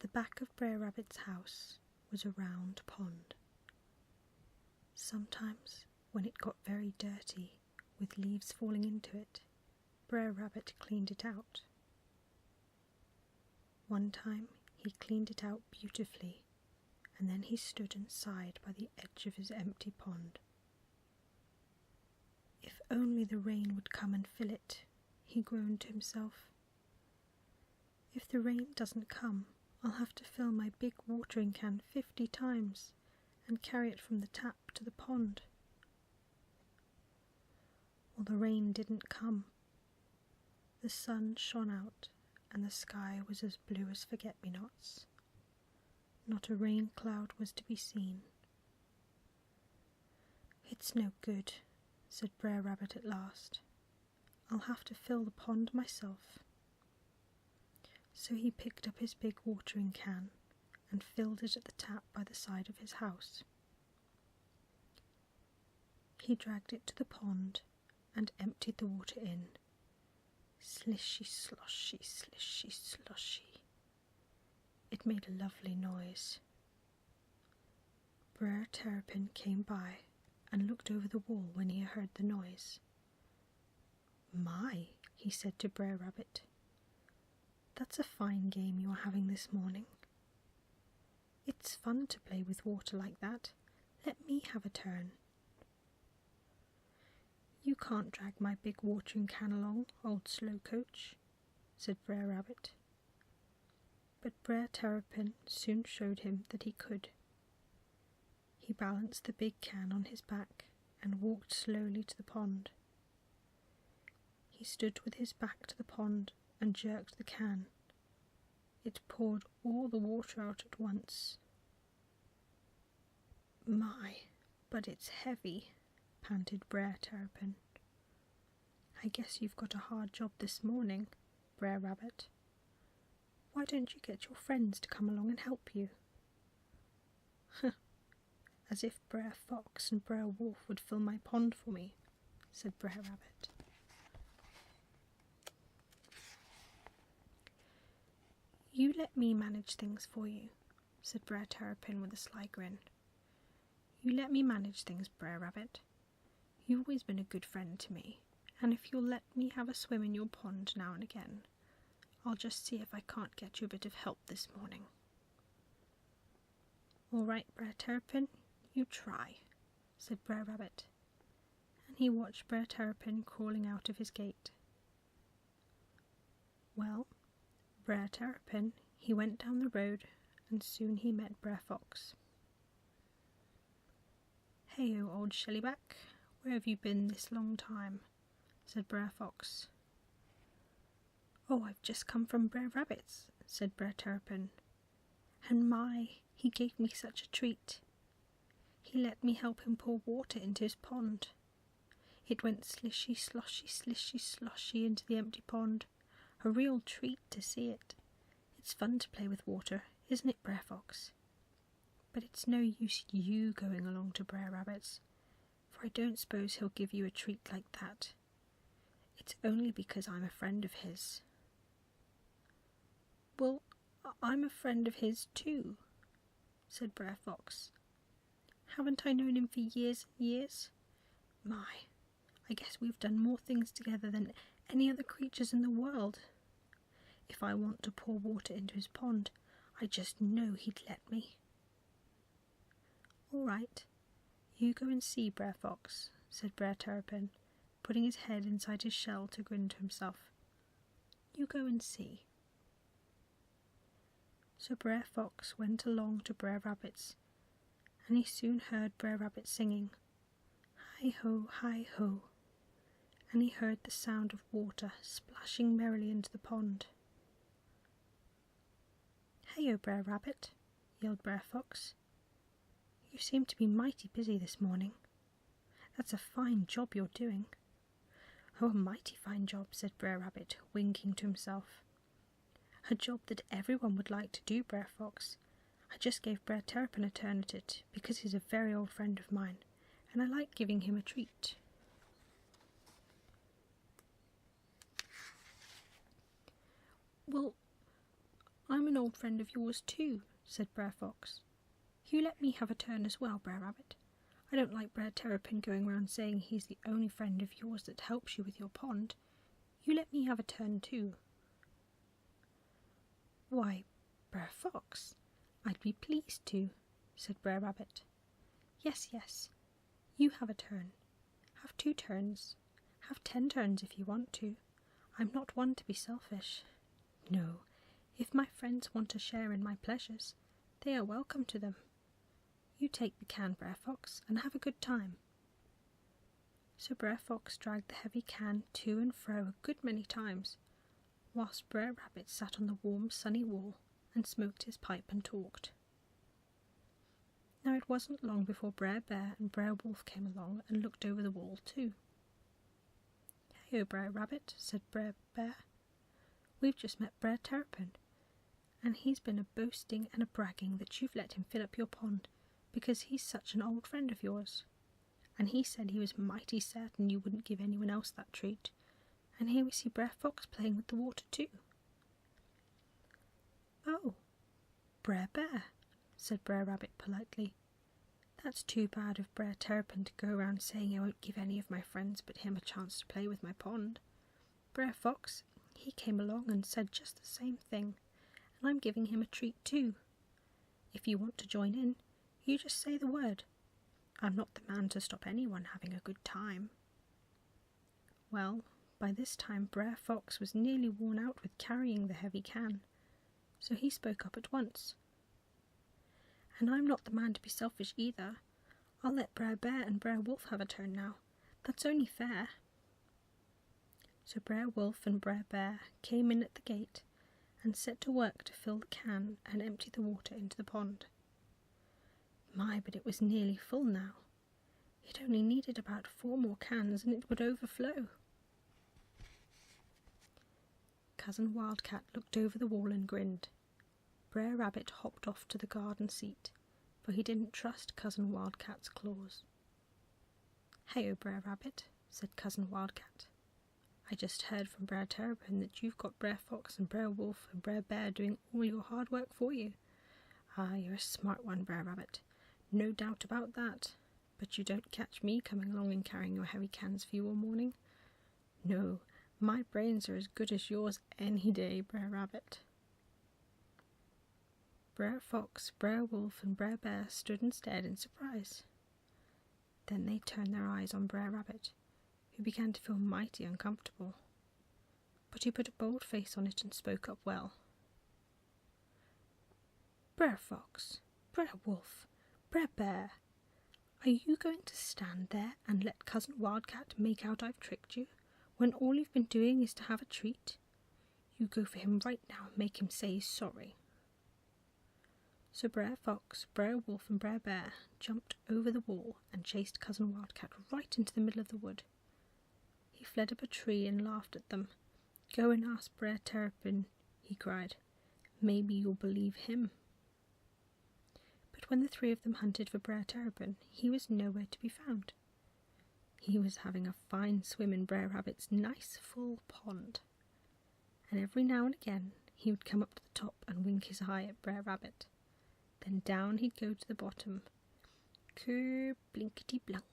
the back of Brer Rabbit's house was a round pond. Sometimes, when it got very dirty, with leaves falling into it, Brer Rabbit cleaned it out. One time he cleaned it out beautifully, and then he stood and sighed by the edge of his empty pond. If only the rain would come and fill it, he groaned to himself. If the rain doesn't come, I'll have to fill my big watering can 50 times and carry it from the tap to the pond. Well, the rain didn't come. The sun shone out and the sky was as blue as forget-me-nots. Not a rain cloud was to be seen. "It's no good," said Brer Rabbit at last. "I'll have to fill the pond myself." So he picked up his big watering can and filled it at the tap by the side of his house. He dragged it to the pond and emptied the water in. Slishy, sloshy, slishy, sloshy. It made a lovely noise. Brer Terrapin came by and looked over the wall when he heard the noise. "My," he said to Brer Rabbit, "that's a fine game you are having this morning. It's fun to play with water like that. Let me have a turn." "You can't drag my big watering can along, old Slowcoach," said Brer Rabbit. But Brer Terrapin soon showed him that he could. He balanced the big can on his back and walked slowly to the pond. He stood with his back to the pond and jerked the can. It poured all the water out at once. "My, but it's heavy," panted Brer Terrapin. "I guess you've got a hard job this morning, Brer Rabbit. Why don't you get your friends to come along and help you?" "As if Brer Fox and Brer Wolf would fill my pond for me," said Brer Rabbit. "You let me manage things for you," said Brer Terrapin with a sly grin. "You let me manage things, Brer Rabbit. You've always been a good friend to me, and if you'll let me have a swim in your pond now and again, I'll just see if I can't get you a bit of help this morning." "All right, Brer Terrapin, you try," said Brer Rabbit, and he watched Brer Terrapin crawling out of his gate. Well, Brer Terrapin, he went down the road, and soon he met Brer Fox. "Hey-o, old Shellyback, where have you been this long time?" said Brer Fox. "Oh, I've just come from Brer Rabbit's," said Brer Terrapin, "and my, he gave me such a treat. He let me help him pour water into his pond. It went slishy, sloshy, slishy, sloshy into the empty pond. A real treat to see it. It's fun to play with water, isn't it, Brer Fox? But it's no use you going along to Brer Rabbit's, for I don't suppose he'll give you a treat like that. It's only because I'm a friend of his." "Well, I'm a friend of his too," said Brer Fox. "Haven't I known him for years and years? My, I guess we've done more things together than any other creatures in the world. If I want to pour water into his pond, I just know he'd let me." "All right, you go and see, Brer Fox," said Brer Terrapin, putting his head inside his shell to grin to himself. "You go and see." So Brer Fox went along to Brer Rabbit's, and he soon heard Brer Rabbit singing, "Hi-ho, hi-ho," and he heard the sound of water splashing merrily into the pond. "Hey-o, Brer Rabbit," yelled Brer Fox. "You seem to be mighty busy this morning. That's a fine job you're doing." "Oh, a mighty fine job," said Brer Rabbit, winking to himself. "A job that everyone would like to do, Brer Fox. I just gave Brer Terrapin a turn at it, because he's a very old friend of mine, and I like giving him a treat." "Well, I'm an old friend of yours too, said Brer Fox. You let me have a turn as well, Brer Rabbit. I don't like Brer Terrapin going round saying he's the only friend of yours that helps you with your pond. You let me have a turn too. Why, Brer Fox, I'd be pleased to, said Brer Rabbit. Yes, yes, you have a turn. Have 2 turns. Have 10 turns if you want to. I'm not one to be selfish. No, if my friends want to share in my pleasures, they are welcome to them. You take the can, Brer Fox, and have a good time. So Brer Fox dragged the heavy can to and fro a good many times, whilst Brer Rabbit sat on the warm, sunny wall and smoked his pipe and talked. Now it wasn't long before Brer Bear and Brer Wolf came along and looked over the wall too. "Hey-o, Brer Rabbit," said Brer Bear. "We've just met Brer Terrapin, and he's been a-boasting and a-bragging that you've let him fill up your pond because he's such an old friend of yours. And he said he was mighty certain you wouldn't give anyone else that treat. And here we see Brer Fox playing with the water too." "Oh, Brer Bear," said Brer Rabbit politely. "That's too bad of Brer Terrapin to go around saying I won't give any of my friends but him a chance to play with my pond. Brer Fox, he came along and said just the same thing, and I'm giving him a treat too. If you want to join in, you just say the word. I'm not the man to stop anyone having a good time." Well, by this time Brer Fox was nearly worn out with carrying the heavy can, so he spoke up at once. "And I'm not the man to be selfish either. I'll let Brer Bear and Brer Wolf have a turn now. That's only fair." So Brer Wolf and Brer Bear came in at the gate and set to work to fill the can and empty the water into the pond. My, but it was nearly full now. It only needed about 4 more cans and it would overflow. Cousin Wildcat looked over the wall and grinned. Brer Rabbit hopped off to the garden seat, for he didn't trust Cousin Wildcat's claws. "Hey-o, Brer Rabbit," said Cousin Wildcat. "I just heard from Brer Terrapin that you've got Brer Fox and Brer Wolf and Brer Bear doing all your hard work for you. Ah, you're a smart one, Brer Rabbit. No doubt about that. But you don't catch me coming along and carrying your heavy cans for you all morning. No, my brains are as good as yours any day, Brer Rabbit." Brer Fox, Brer Wolf, and Brer Bear stood and stared in surprise. Then they turned their eyes on Brer Rabbit, who began to feel mighty uncomfortable. But he put a bold face on it and spoke up well. "Brer Fox, Brer Wolf, Brer Bear, are you going to stand there and let Cousin Wildcat make out I've tricked you, when all you've been doing is to have a treat? You go for him right now and make him say he's sorry." So Brer Fox, Brer Wolf, and Brer Bear jumped over the wall and chased Cousin Wildcat right into the middle of the wood. He fled up a tree and laughed at them. "Go and ask Brer Terrapin," he cried. "Maybe you'll believe him." But when the 3 of them hunted for Brer Terrapin, he was nowhere to be found. He was having a fine swim in Brer Rabbit's nice full pond, and every now and again he would come up to the top and wink his eye at Brer Rabbit. Then down he'd go to the bottom. Ker-blinkety-blunk.